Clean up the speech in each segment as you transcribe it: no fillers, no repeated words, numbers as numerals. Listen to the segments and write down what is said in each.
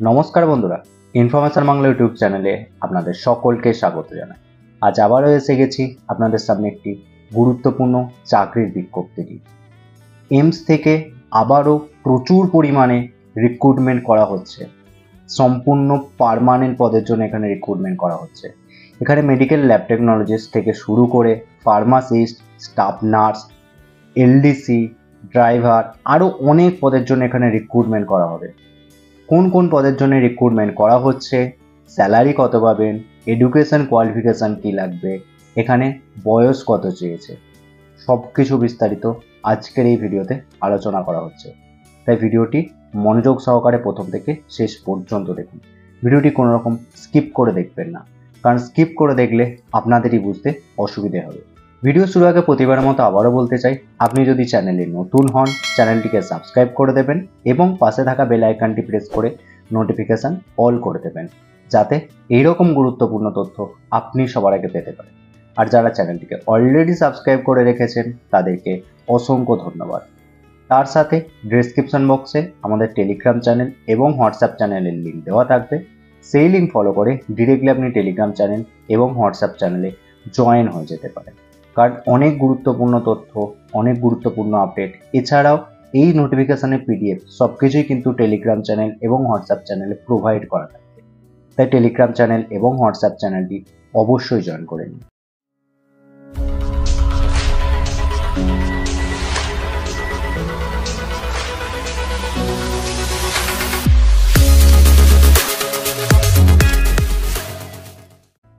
নমস্কার বন্ধুরা, information Bangla YouTube চ্যানেলে আপনাদের সকলকে স্বাগত জানাই। আজ আবারও এসে গেছি আপনাদের সামনে একটি গুরুত্বপূর্ণ চাকরির বিজ্ঞপ্তি নিয়ে। এইমস থেকে আবারও প্রচুর পরিমাণে রিক্রুটমেন্ট করা হচ্ছে। সম্পূর্ণ পার্মানেন্ট পদের জন্য এখানে রিক্রুটমেন্ট করা হচ্ছে। এখানে মেডিকেল ল্যাব টেকনোলজিস্ট থেকে শুরু করে pharmacist, staff nurse, LDC, driver আরও অনেক পদের জন্য এখানে রিক্রুটমেন্ট করা হবে। কোন কোন পদের জন্য রিক্রুটমেন্ট করা হচ্ছে, স্যালারি কত পাবেন, এডুকেশন কোয়ালিফিকেশান কী লাগবে, এখানে বয়স কত চেয়েছে, সব কিছু বিস্তারিত আজকের এই ভিডিওতে আলোচনা করা হচ্ছে। তাই ভিডিওটি মনোযোগ সহকারে প্রথম থেকে শেষ পর্যন্ত দেখুন। ভিডিওটি কোনো রকম স্কিপ করে দেখবেন না, কারণ স্কিপ করে দেখলে আপনাদেরই বুঝতে অসুবিধে হবে। ভিডিও শুরু আগে প্রতিবারের মতো আবারও বলতে চাই, আপনি যদি চ্যানেলে নতুন হন চ্যানেলটিকে সাবস্ক্রাইব করে দেবেন এবং পাশে থাকা বেল আইকনটি প্রেস করে নোটিফিকেশান অল করে দেবেন, যাতে এইরকম গুরুত্বপূর্ণ তথ্য আপনি সবার আগে পেতে পারেন। আর যারা চ্যানেলটিকে অলরেডি সাবস্ক্রাইব করে রেখেছেন তাদেরকে অসংখ্য ধন্যবাদ। তার সাথে ডেসক্রিপশন বক্সে আমাদের টেলিগ্রাম চ্যানেল এবং হোয়াটসঅ্যাপ চ্যানেলের লিঙ্ক দেওয়া থাকবে। সেই লিঙ্ক ফলো করে ডিরেক্টলি আপনি টেলিগ্রাম চ্যানেল এবং হোয়াটসঅ্যাপ চ্যানেলে জয়েন হয়ে যেতে পারেন, কারণ অনেক গুরুত্বপূর্ণ তথ্য, অনেক গুরুত্বপূর্ণ আপডেট, এছাড়াও এই নোটিফিকেশানের পিডিএফ সব কিছুই কিন্তু টেলিগ্রাম চ্যানেল এবং হোয়াটসঅ্যাপ চ্যানেলে প্রোভাইড করা থাকবে। তাই টেলিগ্রাম চ্যানেল এবং হোয়াটসঅ্যাপ চ্যানেলটি অবশ্যই জয়েন করে নিন।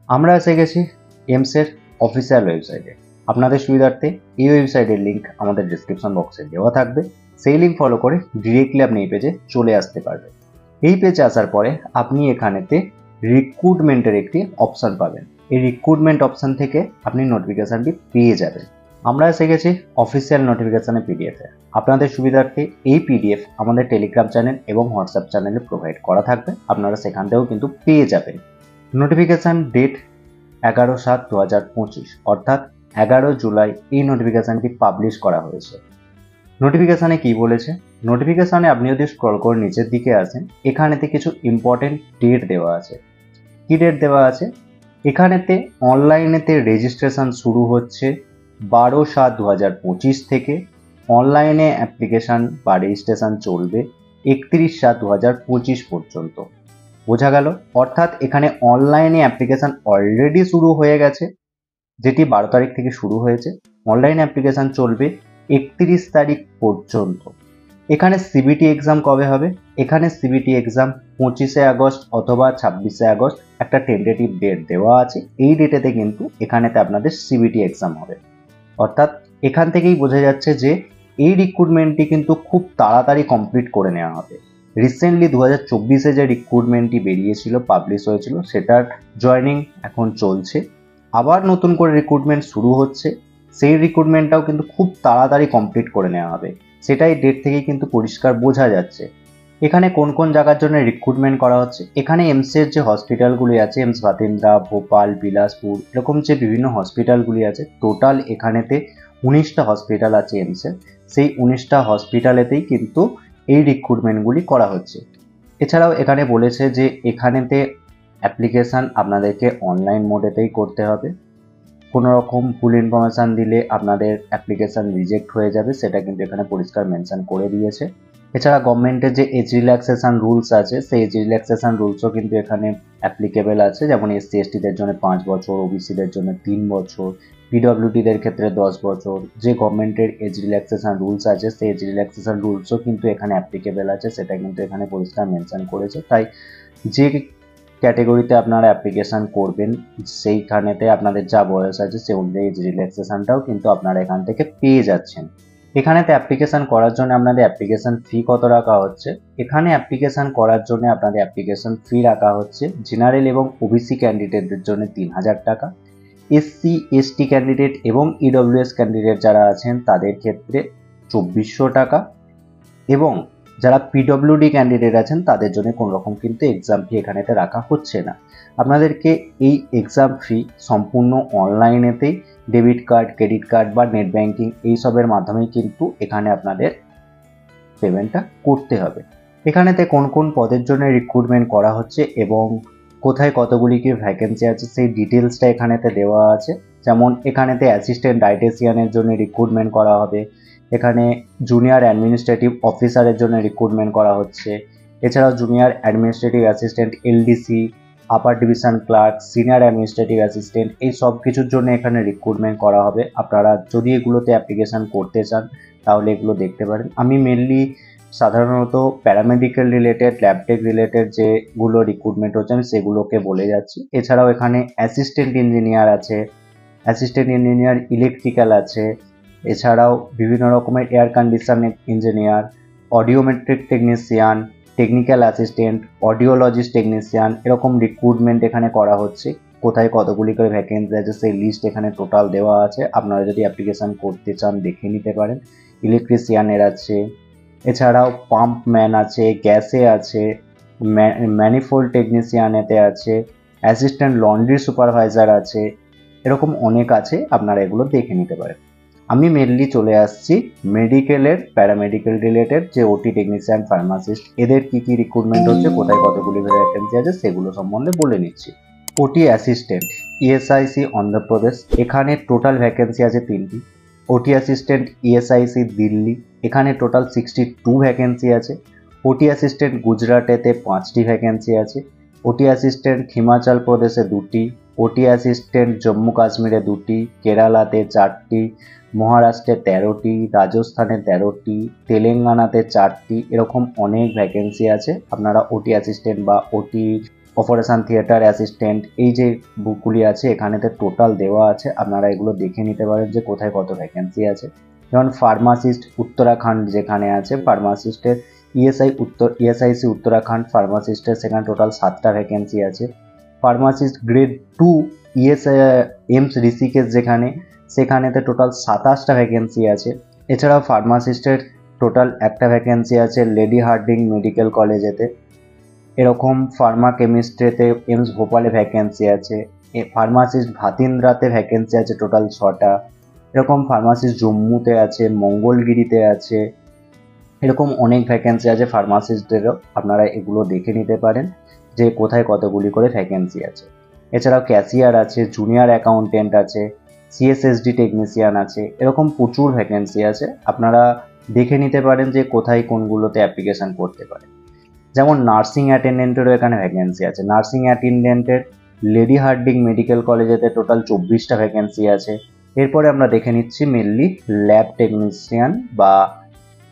আমরা এসে গেছি এইমসের অফিসিয়াল ওয়েবসাইটে। আপনাদের সুবিধার্থে এই ওয়েবসাইটের লিঙ্ক আমাদের ডিসক্রিপশন বক্সে দেওয়া থাকবে। সেই লিঙ্ক ফলো করে ডিরেক্টলি আপনি এই পেজে চলে আসতে পারবেন। এই পেজে আসার পরে আপনি এখানেতে রিক্রুটমেন্টের একটি অপশান পাবেন। এই রিক্রুটমেন্ট অপশান থেকে আপনি নোটিফিকেশানটি পেয়ে যাবেন। আমরা এসে গেছি অফিসিয়াল নোটিফিকেশানের পিডিএফে। আপনাদের সুবিধার্থে এই পিডিএফ আমাদের টেলিগ্রাম চ্যানেল এবং হোয়াটসঅ্যাপ চ্যানেলে প্রোভাইড করা থাকবে, আপনারা সেখান থেকেও কিন্তু পেয়ে যাবেন। নোটিফিকেশান ডেট 11/7/2025 অর্থাৎ 11 জুলাই এই নোটিফিকেশানটি পাবলিশ করা হয়েছে। নোটিফিকেশানে কি বলেছে? নোটিফিকেশানে আপনি যদি স্ক্রল করে নিচের দিকে আসেন, এখানেতে কিছু ইম্পর্টেন্ট ডেট দেওয়া আছে। কি ডেট দেওয়া আছে? এখানেতে অনলাইনেতে রেজিস্ট্রেশন শুরু হচ্ছে 12/7/2025 থেকে। অনলাইনে অ্যাপ্লিকেশান বা রেজিস্ট্রেশন চলবে 31/7/2025 পর্যন্ত। বোঝা গেল? অর্থাৎ এখানে অনলাইনে অ্যাপ্লিকেশান অলরেডি শুরু হয়ে গেছে, যেটি 12 তারিখ থেকে শুরু হয়েছে। অনলাইন অ্যাপ্লিকেশান চলবে 31 তারিখ পর্যন্ত। এখানে সিবিটি এক্সাম কবে হবে? এখানে সিবিটি এক্সাম 25শে আগস্ট অথবা 26শে আগস্ট একটা টেন্টেটিভ ডেট দেওয়া আছে। এই ডেটেতে কিন্তু এখানেতে আপনাদের সিবিটি এক্সাম হবে। অর্থাৎ এখান থেকেই বোঝা যাচ্ছে যে এই রিক্রুটমেন্টটি কিন্তু খুব তাড়াতাড়ি কমপ্লিট করে নেওয়া হবে। রিসেন্টলি 2024-এ যে রিক্রুটমেন্টটি বেরিয়েছিল, পাবলিশ হয়েছিল, সেটার জয়নিং এখন চলছে। আবার নতুন করে রিক্রুটমেন্ট শুরু হচ্ছে, সেই রিক্রুটমেন্টটাও কিন্তু খুব তাড়াতাড়ি কমপ্লিট করে নেওয়া হবে। সেটাই ডেট থেকেই কিন্তু পরিষ্কার বোঝা যাচ্ছে। এখানে কোন কোন জায়গার জন্য রিক্রুটমেন্ট করা হচ্ছে? এখানে এইমসের যে হসপিটালগুলি আছে, এইমস ভাতিন্দ্রা, ভোপাল, বিলাসপুর, এরকম যে বিভিন্ন হসপিটালগুলি আছে, টোটাল এখানেতে 19টা হসপিটাল আছে এইমসের। সেই 19টা হসপিটালেতেই কিন্তু এই রিক্রুটমেন্টগুলি করা হচ্ছে। এছাড়াও এখানে বলেছে যে এখানেতে অ্যাপ্লিকেশান আপনাদেরকে অনলাইন মোডেতেই করতে হবে। কোনো রকম ভুল ইনফরমেশান দিলে আপনাদের অ্যাপ্লিকেশান রিজেক্ট হয়ে যাবে, সেটা কিন্তু এখানে পরিষ্কার মেনশন করে দিয়েছে। এছাড়া গভর্নমেন্টের যে এজ রিল্যাক্সেশন রুলস আছে, সেই এজ রিল্যাক্সেশন রুলসও কিন্তু এখানে অ্যাপ্লিকেবল আছে। যেমন এসসি এসটিদের জন্য 5 বছর, ওবিসিদের জন্য 3 বছর, পিডব্লিউডিদের ক্ষেত্রে 10 বছর। যে গভর্নমেন্টের এজ রিল্যাক্সেশন রুলস আছে, সেই এজ রিল্যাক্সেশন রুলসও কিন্তু এখানে অ্যাপ্লিকেবল আছে, সেটা কিন্তু এখানে পরিষ্কার মেনশন করেছে। তাই যে ক্যাটেগরিতে আপনারা অ্যাপ্লিকেশান করবেন, সেইখানেতে আপনাদের যা বয়স আছে সেই অনুযায়ী রিল্যাক্সেশনটাও কিন্তু আপনারা এখান থেকে পেয়ে যাচ্ছেন। এখানেতে অ্যাপ্লিকেশান করার জন্য আপনাদের অ্যাপ্লিকেশান ফি কত রাখা হচ্ছে? এখানে অ্যাপ্লিকেশান করার জন্য আপনাদের অ্যাপ্লিকেশান ফি রাখা হচ্ছে জেনারেল এবং ওবিসি ক্যান্ডিডেটদের জন্য 3000 টাকা, এসসি এসটি ক্যান্ডিডেট এবং ইডব্লিউএস ক্যান্ডিডেট যারা আছেন তাদের ক্ষেত্রে 2400 টাকা, এবং যারা পিডব্লিউডি ক্যান্ডিডেট আছেন তাদের জন্য কোনো রকম কিন্তু এক্সাম ফি এখানেতে রাখা হচ্ছে না। আপনাদেরকে এই এক্সাম ফি সম্পূর্ণ অনলাইনেতেই ডেবিট কার্ড, ক্রেডিট কার্ড বা নেট ব্যাঙ্কিং এইসবের মাধ্যমেই কিন্তু এখানে আপনাদের পেমেন্টটা করতে হবে। এখানেতে কোন কোন পদের জন্য রিক্রুটমেন্ট করা হচ্ছে এবং কোথায় কতগুলি কি ভ্যাকেন্সি আছে সেই ডিটেলসটা এখানেতে দেওয়া আছে। যেমন এখানেতে অ্যাসিস্ট্যান্ট ডায়েটেশিয়ানের জন্য রিক্রুটমেন্ট করা হবে, এখানে জুনিয়র অ্যাডমিনিস্ট্রেটিভ অফিসারের জন্য রিক্রুটমেন্ট করা হচ্ছে, এছাড়াও junior administrative assistant, LDC, upper division clerk, senior administrative assistant, এই সব কিছুর জন্য এখানে রিক্রুটমেন্ট করা হবে। আপনারা যদি এগুলোতে অ্যাপ্লিকেশান করতে চান তাহলে এগুলো দেখতে পারেন। আমি মেনলি সাধারণত প্যারামেডিক্যাল রিলেটেড, ল্যাবটেক রিলেটেড যেগুলো রিক্রুটমেন্ট হচ্ছে আমি সেগুলোকে বলে যাচ্ছি। এছাড়াও এখানে অ্যাসিস্ট্যান্ট ইঞ্জিনিয়ার আছে, অ্যাসিস্ট্যান্ট ইঞ্জিনিয়ার ইলেকট্রিক্যাল আছে, এছাড়াও বিভিন্ন রকমের air condition engineer, audiometric technician, technical assistant, audiologist technician, এরকম রিক্রুটমেন্ট এখানে করা হচ্ছে। কোথায় কতগুলি করে ভ্যাকেন্সি আছে সেই লিস্ট এখানে টোটাল দেওয়া আছে, আপনারা যদি অ্যাপ্লিকেশান করতে চান দেখে নিতে পারেন। ইলেকট্রিশিয়ানের আছে, এছাড়াও পাম্প ম্যান আছে, গ্যাসে আছে, ম্যানিফোল্ড টেকনিশিয়ানেতে আছে, অ্যাসিস্ট্যান্ট লন্ড্রি সুপারভাইজার আছে, এরকম অনেক আছে, আপনারা এগুলো দেখে নিতে পারেন। আমি মেনলি চলে আসছি মেডিকেলের প্যারামেডিক্যাল রিলেটেড যে ওটি টেকনিশিয়ান, ফার্মাসিস্ট, এদের কি কি রিক্রুটমেন্ট হচ্ছে, কোথায় কতগুলি ভ্যাকেন্সি আছে সেগুলো সম্বন্ধে বলে নিচ্ছি। ওটি অ্যাসিস্ট্যান্ট ইএসআইসি অন্ধ্রপ্রদেশ, এখানে টোটাল ভ্যাকেন্সি আছে 3টি। ওটি অ্যাসিস্ট্যান্ট ইএসআইসি দিল্লি, এখানে টোটাল 62 ভ্যাকেন্সি আছে। ওটি অ্যাসিস্ট্যান্ট গুজরাটেতে 5টি ভ্যাকেন্সি আছে। ওটি অ্যাসিস্ট্যান্ট হিমাচল প্রদেশে 2টি, ওটি অ্যাসিস্ট্যান্ট জম্মু কাশ্মীরে 2টি, কেরালাতে 4টি, মহারাষ্ট্রে 13টি, রাজস্থানে 13টি, তেলেঙ্গানাতে 4টি, এরকম অনেক ভ্যাকেন্সি আছে। আপনারা ওটি অ্যাসিস্ট্যান্ট বা ওটি অপারেশন থিয়েটার অ্যাসিস্ট্যান্ট, এই যে বুকগুলি আছে এখানেতে টোটাল দেওয়া আছে, আপনারা এগুলো দেখে নিতে পারেন যে কোথায় কত ভ্যাকেন্সি আছে। যেমন ফার্মাসিস্ট উত্তরাখণ্ড যেখানে আছে, ফার্মাসিস্টের ইএসআইসি উত্তরাখণ্ড ফার্মাসিস্টের সেখানে টোটাল 7টা ভ্যাকেন্সি আছে। ফার্মাসিস্ট গ্রেড 2 এমস ঋষিকেশ যেখানে, সেখানেতে টোটাল 27টা ভ্যাকেন্সি আছে। এছাড়াও ফার্মাসিস্টের টোটাল একটা ভ্যাকেন্সি আছে লেডি হার্ডিং মেডিকেল কলেজেতে। এরকম ফার্মা কেমিস্ট্রিতে এমস ভোপালে ভ্যাকেন্সি আছে। ফার্মাসিস্ট ভাতিন্দ্রাতে ভ্যাকেন্সি আছে টোটাল 6টা। এরকম ফার্মাসিস্ট জম্মুতে আছে, মঙ্গলগিরিতে আছে, এরকম অনেক ভ্যাকেন্সি আছে ফার্মাসিস্টদেরও, আপনারা এগুলো দেখে নিতে পারেন যে কোথায় কতগুলি করে ভ্যাকেন্সি আছে। এছাড়াও ক্যাশিয়ার আছে, জুনিয়র অ্যাকাউন্টেন্ট আছে, সিএসএসডি টেকনিশিয়ান আছে, এরকম প্রচুর ভ্যাকেন্সি আছে, আপনারা দেখে নিতে পারেন যে কোথায় কোনগুলোতে অ্যাপ্লিকেশান করতে পারেন। যেমন নার্সিং অ্যাটেন্ডেন্টেরও এখানে ভ্যাকেন্সি আছে। নার্সিং অ্যাটেন্ডেন্টের লেডি হার্ডিং মেডিকেল কলেজেতে টোটাল 24টা ভ্যাকেন্সি আছে। এরপরে আমরা দেখে নিচ্ছি মেনলি ল্যাব টেকনিশিয়ান বা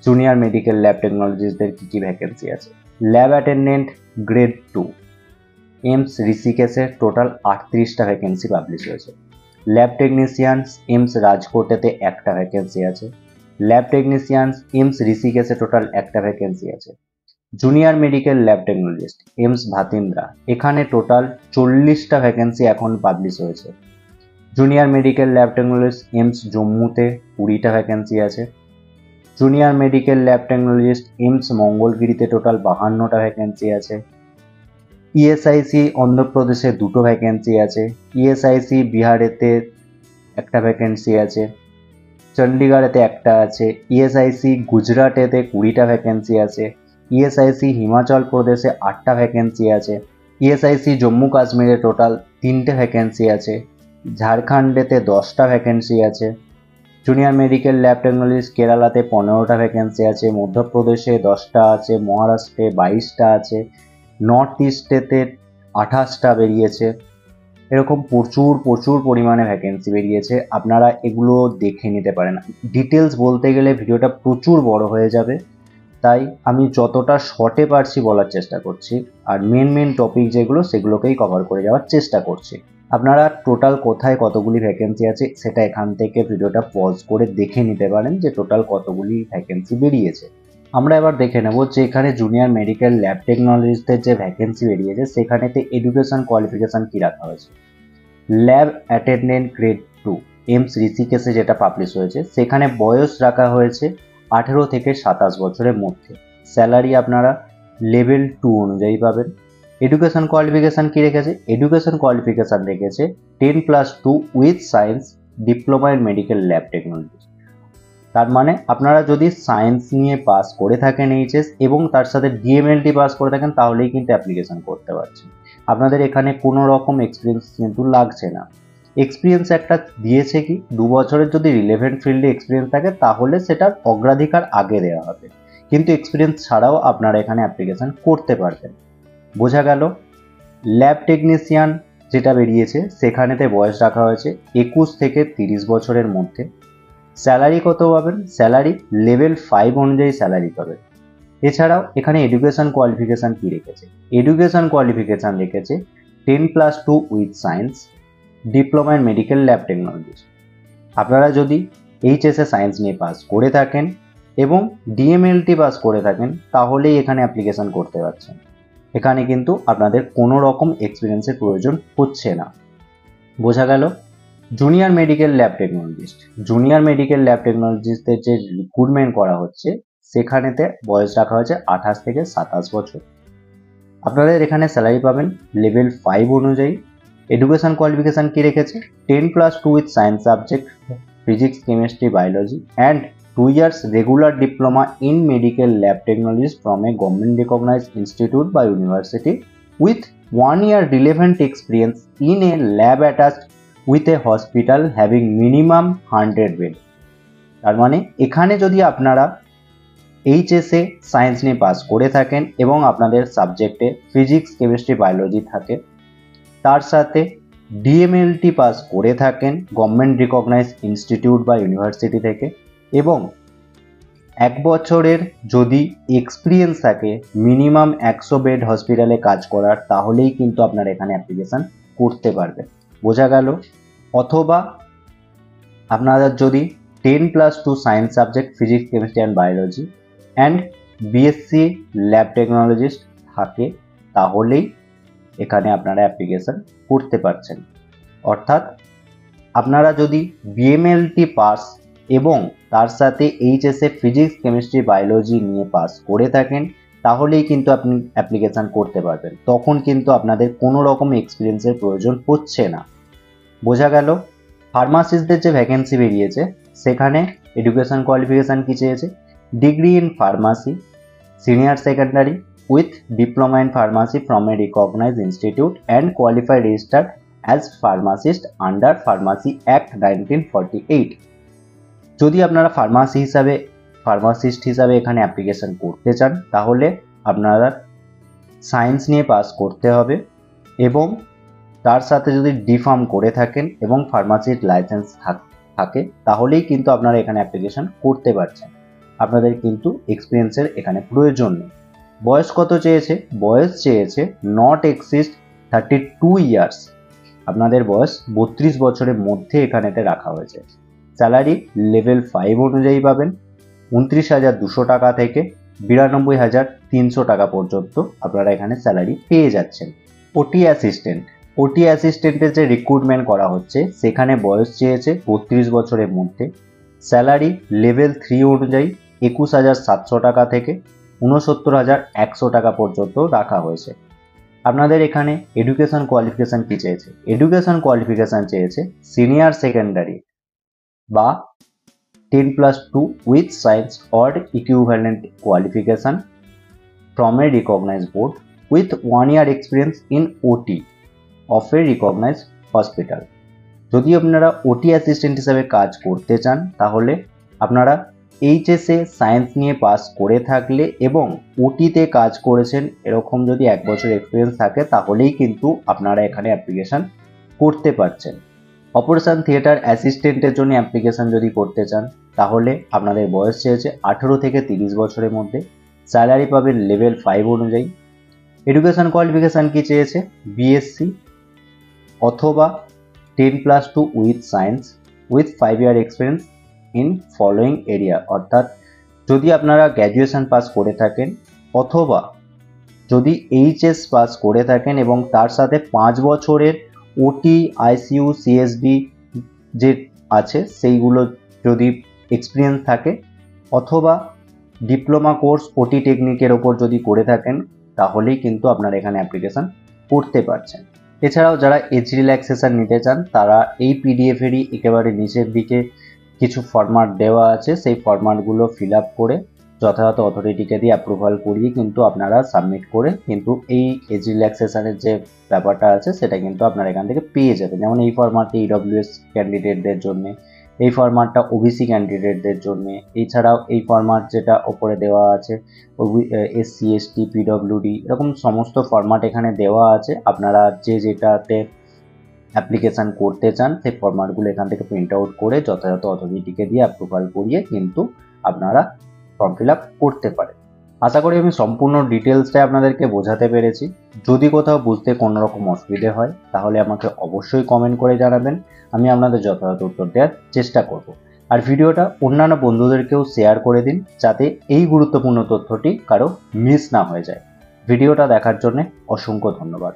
জুনিয়র মেডিকেল ল্যাব টেকনোলজিস্টদের কী কী ভ্যাকেন্সি আছে। ল্যাব অ্যাটেন্ডেন্ট গ্রেড 2 এমস ঋষিকেশে টোটাল 38টা ভ্যাকেন্সি পাবলিশ হয়েছে। ল্যাব টেকনিশিয়ানস এমস রাজকোটেতে একটা ভ্যাকেন্সি আছে। ল্যাব টেকনিশিয়ানস এমস ঋষিকেশে টোটাল একটা ভ্যাকেন্সি আছে। Junior medical lab technologist AIIMS Bathinda, এখানে টোটাল 40টা ভ্যাকেন্সি এখন পাবলিশ হয়েছে। Junior medical lab technologist AIIMS জম্মুতে 20টা ভ্যাকেন্সি আছে। Junior medical lab technologist AIIMS মঙ্গলগিরিতে টোটাল 52টা ভ্যাকেন্সি আছে। ইএসআইসি অন্ধ্রপ্রদেশে 2টো ভ্যাকেন্সি আছে। ইএসআইসি বিহারেতে একটা ভ্যাকেন্সি আছে। চণ্ডীগড়েতে একটা আছে। ইএসআইসি গুজরাটেতে 20টা ভ্যাকেন্সি আছে। ইএসআইসি হিমাচল প্রদেশে 8টা ভ্যাকেন্সি আছে। ইএসআইসি জম্মু কাশ্মীরে টোটাল 3টে ভ্যাকেন্সি আছে। ঝাড়খণ্ডেতে 10টা ভ্যাকেন্সি আছে। জুনিয়র মেডিকেল ল্যাব টেকনোলজিস্ট কেরালাতে 15টা ভ্যাকেন্সি আছে। মধ্যপ্রদেশে 10টা আছে। মহারাষ্ট্রে 22টা আছে। নর্থ ইস্টেতে 28টা বেরিয়েছে। এরকম প্রচুর প্রচুর পরিমাণে ভ্যাকেন্সি বেরিয়েছে, আপনারা এগুলো দেখে নিতে পারেন। ডিটেলস বলতে গেলে ভিডিওটা প্রচুর বড় হয়ে যাবে, তাই আমি যতটা শর্টে পারছি বলার চেষ্টা করছি, আর মেন টপিক যেগুলো সেগুলোকেই কভার করে যাওয়ার চেষ্টা করছি। আপনারা টোটাল কোথায় কতগুলি ভ্যাকেন্সি আছে সেটা এখান থেকে ভিডিওটা পজ করে দেখে নিতে পারেন যে টোটাল কতগুলি ভ্যাকেন্সি বেরিয়েছে। আমরা এবার দেখে নেব যে এখানে জুনিয়র মেডিকেল ল্যাব টেকনোলজিস্টদের যে ভ্যাকেন্সি বেরিয়েছে সেখানেতে এডুকেশন কোয়ালিফিকেশান কী রাখা হয়েছে। ল্যাব অ্যাটেন্ডেন্ট গ্রেড 2 এমস ঋষিকেশে যেটা পাবলিশ হয়েছে সেখানে বয়স রাখা হয়েছে 18 থেকে 27 বছরের মধ্যে। স্যালারি আপনারা লেভেল 2 অনুযায়ী পাবেন। এডুকেশন কোয়ালিফিকেশান কী রেখেছে? এডুকেশন কোয়ালিফিকেশান রেখেছে 10+2 with science diploma in medical lab technology. তার মানে আপনারা যদি সায়েন্স নিয়ে পাস করে থাকেন এইচএস এবং তার সাথে ডিএমএলটি পাস করে থাকেন তাহলেই কিন্তু অ্যাপ্লিকেশন করতে পারছেন। আপনাদের এখানে কোনো রকম এক্সপিরিয়েন্স কিন্তু লাগছে না। এক্সপিরিয়েন্স একটা দিয়েছে কি 2 বছরের যদি রিলেভেন্ট ফিল্ডে এক্সপিরিয়েন্স থাকে তাহলে সেটার অগ্রাধিকার আগে দেওয়া হবে, কিন্তু এক্সপিরিয়েন্স ছাড়াও আপনারা এখানে অ্যাপ্লিকেশন করতে পারবেন। বোঝা গেল? ল্যাব টেকনিশিয়ান যেটা বেরিয়েছে সেখানেতে বয়স রাখা হয়েছে 21 থেকে 30 বছরের মধ্যে। স্যালারি কত পাবেন? স্যালারি লেভেল 5 অনুযায়ী স্যালারি পাবেন। এছাড়াও এখানে এডুকেশন কোয়ালিফিকেশান কি রেখেছে? এডুকেশন কোয়ালিফিকেশান রেখেছে 10+2 with science, diploma in medical lab technologist. আপনারা যদি এইচএসএ সায়েন্স নিয়ে পাস করে থাকেন এবং ডিএমএলটি পাস করে থাকেন তাহলেই এখানে অ্যাপ্লিকেশন করতে পারছেন। এখানে কিন্তু আপনাদের কোনো রকম এক্সপিরিয়েন্সের প্রয়োজন হচ্ছে না। বোঝা গেল? Junior medical lab technologist, junior medical lab টেকনোলজিস্টদের যে রিক্রুটমেন্ট করা হচ্ছে সেখানেতে বয়স রাখা হয়েছে 28 থেকে 27 বছর। আপনাদের এখানে স্যালারি পাবেন লেভেল 5 অনুযায়ী। এডুকেশন কোয়ালিফিকেশান কি রেখেছে? 10+2 with science subject, physics, chemistry, biology and 2 years regular diploma in medical lab technologist from a government recognised institute বা university with 1 year relevant experience in a lab attached with a hospital having minimum 100 bed। তার মানে এখানে যদি আপনারা HSA science নিয়ে pass করে থাকেন এবং আপনাদের সাবজেক্টে ফিজিক্স, কেমিস্ট্রি, বায়োলজি থাকে, তার সাথে ডিএমএলটি পাস করে থাকেন গভর্নমেন্ট রিকগনাইজ ইনস্টিটিউট বা ইউনিভার্সিটি থেকে এবং 1 বছরের যদি এক্সপিরিয়েন্স থাকে মিনিমাম 100 বেড হসপিটালে কাজ করার, তাহলেই কিন্তু আপনারা এখানে অ্যাপ্লিকেশান করতে পারবেন। বোঝা গেল? অথবা আপনারা যদি 10+2 science subject physics, chemistry and biology and BSc lab technologist থাকে তাহলেই এখানে আপনারা অ্যাপ্লিকেশান করতে পারছেন। অর্থাৎ আপনারা যদি বিএমএলটি পাস এবং তার সাথে এইচএসএ ফিজিক্স, কেমিস্ট্রি, বায়োলজি নিয়ে পাস করে থাকেন তাহলেই কিন্তু আপনি অ্যাপ্লিকেশান করতে পারবেন। তখন কিন্তু আপনাদের কোনো রকম এক্সপিরিয়েন্সের প্রয়োজন হচ্ছে না। বোঝা গেল? ফার্মাসিস্টদের যে ভ্যাকেন্সি বেরিয়েছে সেখানে এডুকেশন কোয়ালিফিকেশান কি চেয়েছে? Degree in pharmacy, senior secondary with diploma in pharmacy from a recognised institute and qualified registered as pharmacist under pharmacy act 1948। যদি আপনারা ফার্মাসিস্ট হিসাবে এখানে অ্যাপ্লিকেশন করতে চান তাহলে আপনারা সায়েন্স নিয়ে পাস করতে হবে এবং তার সাথে যদি ডিফার্ম করে থাকেন এবং ফার্মাসির লাইসেন্স থাকে তাহলেই কিন্তু আপনারা এখানে অ্যাপ্লিকেশন করতে পারছেন। আপনাদের কিন্তু এক্সপিরিয়েন্সের এখানে প্রয়োজন নেই। বয়স কত চেয়েছে? বয়স চেয়েছে নট এক্সিস্ট 32 ইয়ার্স। আপনাদের বয়স 32 বছরের মধ্যে এখানেতে রাখা হয়েছে। স্যালারি লেভেল 5 অনুযায়ী পাবেন 29,200 টাকা থেকে 92,300 টাকা পর্যন্ত আপনারা এখানে স্যালারি পেয়ে যাচ্ছেন। ওটি অ্যাসিস্ট্যান্টের যে রিক্রুটমেন্ট করা হচ্ছে সেখানে বয়স চেয়েছে 32 বছরের মধ্যে। স্যালারি লেভেল 3 অনুযায়ী 21,700 টাকা থেকে 69,100 টাকা পর্যন্ত রাখা হয়েছে। আপনাদের এখানে এডুকেশন কোয়ালিফিকেশান কি চেয়েছে? এডুকেশন কোয়ালিফিকেশান চেয়েছে সিনিয়র সেকেন্ডারি বা 10+2 with science or equivalent qualification from a recognised board with 1 year experience in OT of a recognised hospital. যদি আপনারা ওটি অ্যাসিস্ট্যান্ট হিসাবে কাজ করতে চান তাহলে আপনারা এইচএসএ সায়েন্স নিয়ে পাস করে থাকলে এবং ওটিতে কাজ করেছেন এরকম যদি 1 বছর এক্সপিরিয়েন্স থাকে তাহলেই কিন্তু আপনারা এখানে অ্যাপ্লিকেশান করতে পারছেন। অপারেশন থিয়েটার অ্যাসিস্ট্যান্টের জন্য অ্যাপ্লিকেশান যদি করতে চান তাহলে আপনাদের বয়স চেয়েছে 18 থেকে 30 বছরের মধ্যে। স্যালারি পাবেন লেভেল 5 অনুযায়ী। এডুকেশন কোয়ালিফিকেশান কি চেয়েছে? বিএসসি অথবা 10+2 with science with 5 year experience in following area. অর্থাৎ যদি আপনারা গ্র্যাজুয়েশন পাস করে থাকেন অথবা যদি এইচএস পাস করে থাকেন এবং তার সাথে 5 বছরের ওটি, আইসিইউ, সিএসডি যে আছে সেইগুলো যদি এক্সপিরিয়েন্স থাকে অথবা ডিপ্লোমা কোর্স ওটি টেকনিকের ওপর যদি করে থাকেন তাহলেই কিন্তু আপনারা এখানে অ্যাপ্লিকেশান করতে পারছেন। এছাড়াও যারা এজ রিল্যাক্সেশন নিতে চান তারা এই পিডিএফেরই একেবারে নিচের দিকে কিছু ফরম্যাট দেওয়া আছে, সেই ফরম্যাটগুলো ফিল আপ করে যথাযথ অথরিটিকে দিয়ে অ্যাপ্রুভাল করিয়ে কিন্তু আপনারা সাবমিট করে কিন্তু এই এজ রিল্যাক্সেশনের যে ব্যাপারটা আছে সেটা কিন্তু আপনারা এখান থেকে পেয়ে যাবেন। যেমন এই ফরম্যাটটি ইডব্লিউএস ক্যান্ডিডেটদের জন্য, এই ফরম্যাটটা ওবিসি ক্যান্ডিডেটদের জন্য, এছাড়াও এই ফরম্যাট যেটা ওপরে দেওয়া আছে এসসি এসটি পিডব্লিউডি, এরকম সমস্ত ফরম্যাট এখানে দেওয়া আছে। আপনারা যে যেটাতে অ্যাপ্লিকেশান করতে চান সেই ফরম্যাটগুলো এখান থেকে প্রিন্ট আউট করে যথাযথ অথরিটিকে দিয়ে অ্যাপ্রুভাল করিয়ে কিন্তু আপনারা ফর্ম ফিল আপ করতে পারেন। আশা করি আমি সম্পূর্ণ ডিটেলসটাই আপনাদেরকে বোঝাতে পেরেছি। যদি কোথাও বুঝতে কোনো রকম অসুবিধে হয় তাহলে আমাকে অবশ্যই কমেন্ট করে জানাবেন, আমি আপনাদের যথাযথ উত্তর দেওয়ার চেষ্টা করব। আর ভিডিওটা অন্যান্য বন্ধুদেরকেও শেয়ার করে দিন যাতে এই গুরুত্বপূর্ণ তথ্যটি কারো মিস না হয়ে যায়। ভিডিওটা দেখার জন্য অসংখ্য ধন্যবাদ।